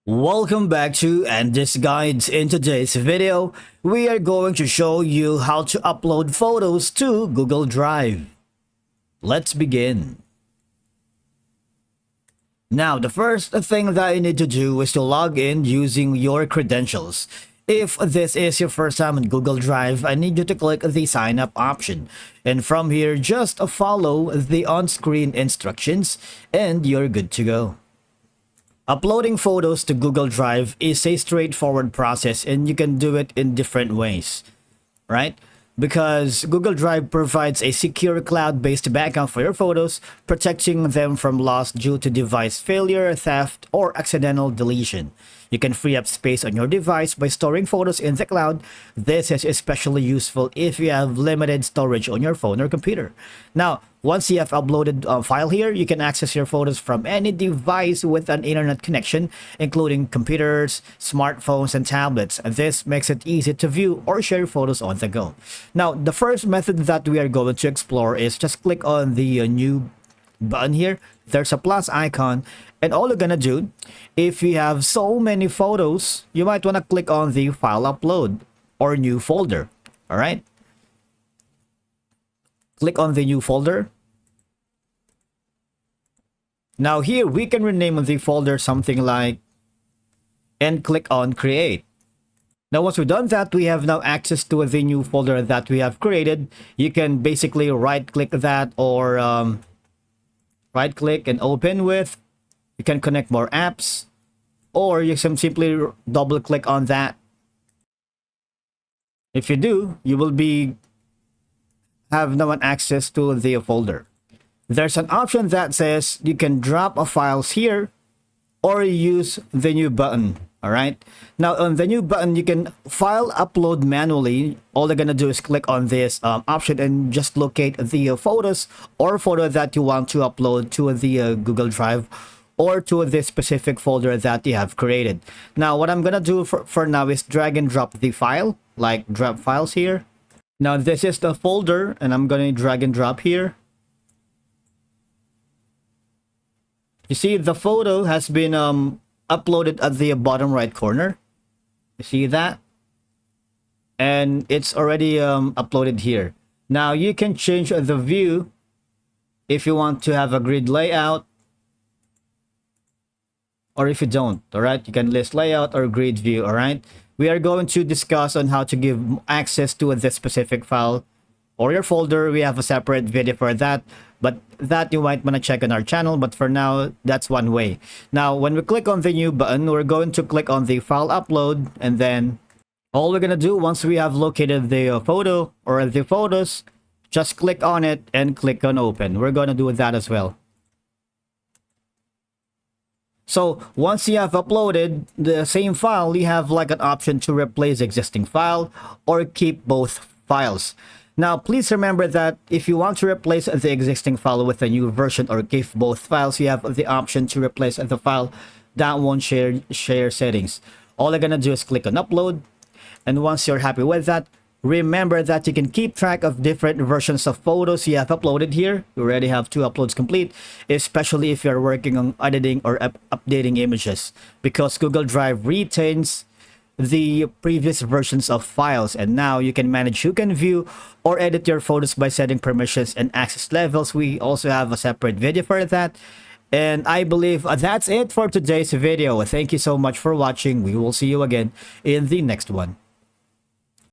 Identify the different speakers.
Speaker 1: Welcome back to Andy's Guides. In today's video, we are going to show you how to upload photos to Google Drive. Let's begin. Now, the first thing that you need to do is to log in using your credentials. If this is your first time in Google Drive, I need you to click the sign up option. And from here, just follow the on-screen instructions and you're good to go. Uploading photos to Google Drive is a straightforward process and you can do it in different ways, right? Because Google Drive provides a secure cloud-based backup for your photos, protecting them from loss due to device failure, theft, or accidental deletion. You can free up space on your device by storing photos in the cloud. This is especially useful if you have limited storage on your phone or computer. Now, once you have uploaded a file here, you can access your photos from any device with an internet connection, including computers, smartphones, and tablets. This makes it easy to view or share photos on the go. Now, the first method that we are going to explore is just click on the new button here. There's a plus icon, and all you're gonna do, if you have so many photos, you might want to click on the file upload or new folder. All right, click on the new folder. Now here we can rename the folder something like, and click on create. Now once we've done that, we have now access to the new folder that we have created. You can basically right click that or right click and open with. You can connect more apps, or you can simply double click on that. If you do, you will have now access to the folder. There's an option that says you can drop a files here or use the new button. All right, now on the new button, you can file upload manually. All you're gonna do is click on this option and just locate the photos or photo that you want to upload to the Google Drive or to this specific folder that you have created. Now what I'm gonna do for now is drag and drop the file, like drop files here. Now this is the folder and I'm gonna drag and drop here. You see the photo has been uploaded at the bottom right corner. You see that? And it's already uploaded here. Now you can change the view if you want to have a grid layout, or if you don't. All right, you can list layout or grid view. All right, we are going to discuss on how to give access to this specific file or your folder. We have a separate video for that, but that you might want to check on our channel. But for now, that's one way. Now when we click on the new button, we're going to click on the file upload, and then all we're gonna do once we have located the photo or the photos, just click on it and click on open. We're gonna do that as well. So once you have uploaded the same file, you have like an option to replace existing file or keep both files. Now please remember that if you want to replace the existing file with a new version or keep both files, you have the option to replace the file that won't share settings. All you're gonna do is click on upload, and once you're happy with that, remember that you can keep track of different versions of photos you have uploaded here. You already have 2 uploads complete, especially if you're working on editing or updating images, because Google Drive retains the previous versions of files, and now you can manage who can view or edit your photos by setting permissions and access levels. We also have a separate video for that. And I believe that's it for today's video. Thank you so much for watching. We will see you again in the next one.